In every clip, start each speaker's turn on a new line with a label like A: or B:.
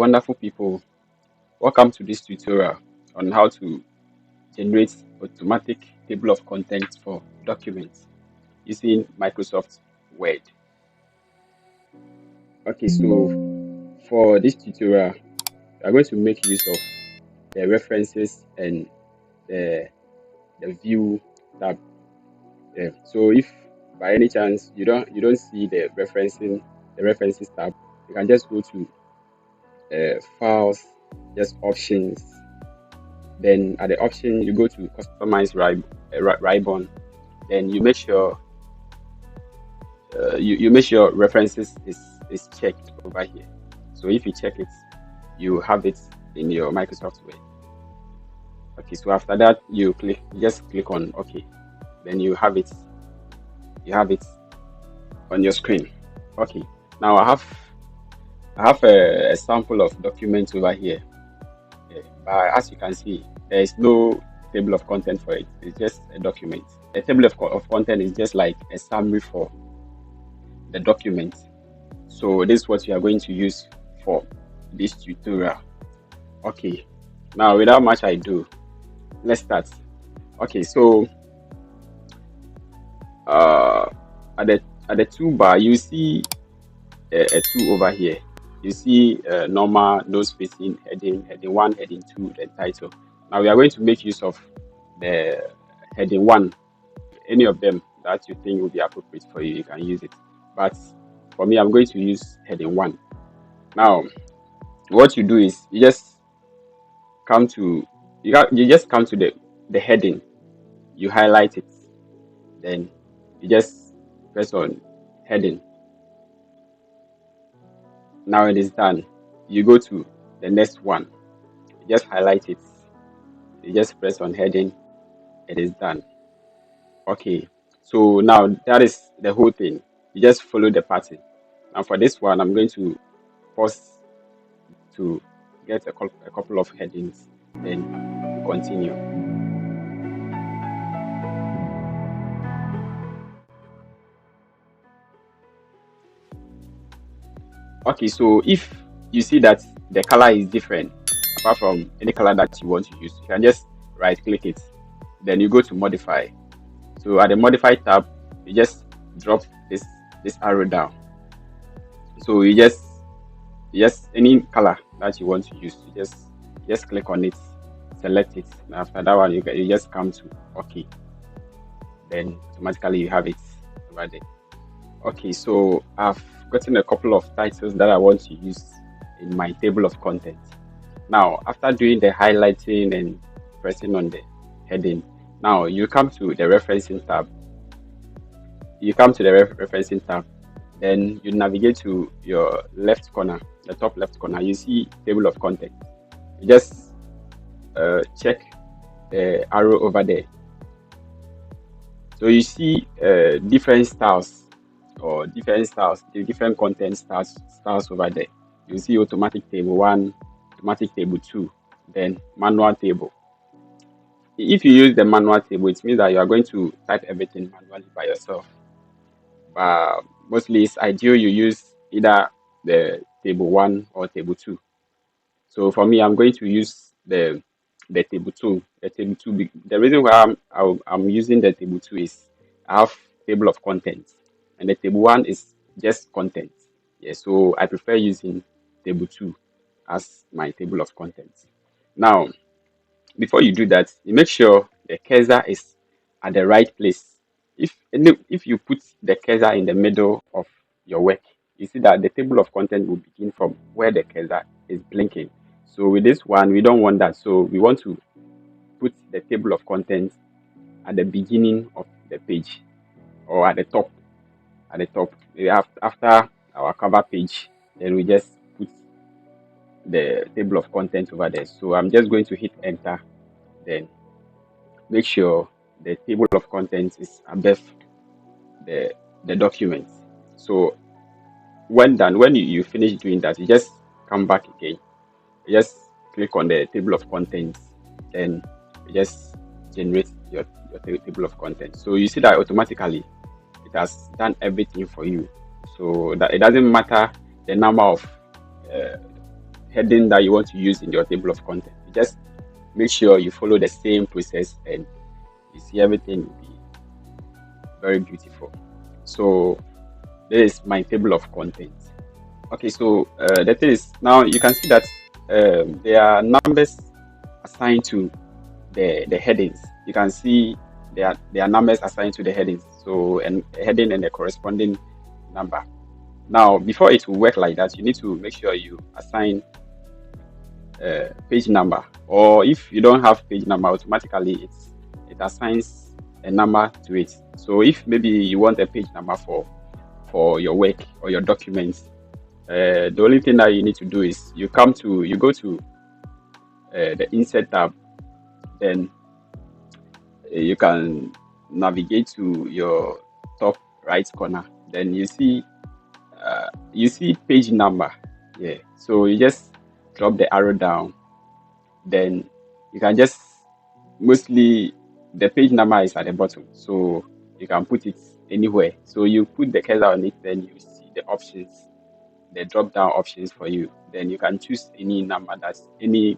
A: wonderful people. Welcome to this tutorial on how to generate automatic table of contents for documents using Microsoft Word. Okay, so for this tutorial, we are going to make use of the references and the, the view tab. So if by any chance you don't see the references tab, you can just go to files, just options. Then at the option, you go to customize ribbon. Then you make sure you make sure references is checked over here. So if you check it, you have it in your Microsoft Word. Okay, so after that, you just click on OK. Then you have it on your screen. Okay, now I have a sample of documents over here. But as you can see, there is no table of content for it. It's just a document. A table of content is just like a summary for the document. So this is what we are going to use for this tutorial. Okay, now without much ado, let's start. Okay, so at the toolbar, you see a tool over here. You see normal, no spacing, heading 1, heading 2, then title. Now we are going to make use of the heading 1. Any of them that you think will be appropriate for you, you can use it. But for me, I'm going to use heading 1. Now, what you do is you just come to the heading, you highlight it, then you just press on heading. Now it is done. You go to the next one, you just highlight it, you just press on heading, it is done. Okay, so now that is the whole thing. You just follow the pattern. Now for this one, I'm going to pause to get a couple of headings, then continue. Okay, so if you see that the color is different, apart from any color that you want to use, you can just right click it, then you go to modify. So at the modify tab, you just drop this arrow down. So you just any color that you want to use, you just click on it, select it. And after that one, you just come to OK. Then automatically you have it over there. Okay, so I've gotten a couple of titles that I want to use in my table of content. Now, after doing the highlighting and pressing on the heading, now you come to the referencing tab. Then you navigate to your left corner, the top left corner. You see table of content. You just check the arrow over there. So you see different styles, the different content styles over there. You see automatic table 1, automatic table 2, then manual table. If you use the manual table, it means that you are going to type everything manually by yourself. But mostly it's ideal you use either the table 1 or table 2. So for me, I'm going to use the table 2. The reason why I'm using the table 2 is I have table of contents, and the table 1 is just content. Yeah, so I prefer using table 2 as my table of contents. Now, before you do that, you make sure the cursor is at the right place. If you put the cursor in the middle of your work, you see that the table of content will begin from where the cursor is blinking. So with this one, we don't want that. So we want to put the table of contents at the beginning of the page, or at the top. After our cover page, then we just put the table of contents over there. So I'm just going to hit enter, then make sure the table of contents is above the document. So when done, when you finish doing that, you just come back again. You just click on the table of contents, then you just generate your table of contents. So you see that automatically it has done everything for you. So that it doesn't matter the number of heading that you want to use in your table of content. You just make sure you follow the same process, and you see everything will be very beautiful. So this is my table of content. Okay, so the thing is, now you can see that there are numbers assigned to the headings. You can see there are numbers assigned to the headings. So, and a heading and a corresponding number. Now, before it will work like that, you need to make sure you assign page number, or if you don't have page number, automatically it assigns a number to it. So if maybe you want a page number for your work or your documents, the only thing that you need to do is you go to the insert tab, then you can navigate to your top right corner, then you see page number. Yeah, so you just drop the arrow down, then you can just, mostly the page number is at the bottom, so you can put it anywhere. So you put the cursor on it, then you see the options, the drop down options for you. Then you can choose any number, that's any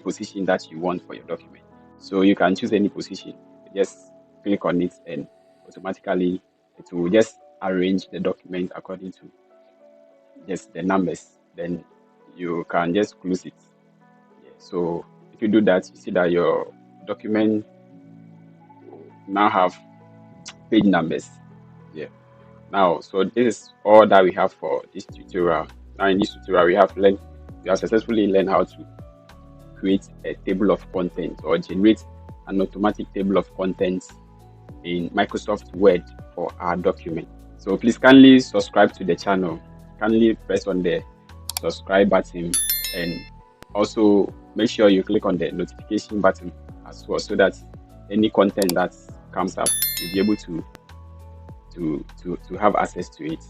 A: position that you want for your document. So you can choose any position, just click on it, and automatically it will just arrange the document according to just the numbers. Then you can just close it. Yeah. So if you do that, you see that your document now have page numbers. Yeah. Now, so this is all that we have for this tutorial. Now in this tutorial, we have successfully learned how to create a table of contents, or generate an automatic table of contents in Microsoft Word for our document. So please kindly subscribe to the channel. Kindly press on the subscribe button, and also make sure you click on the notification button as well, so that any content that comes up, you'll be able to have access to it.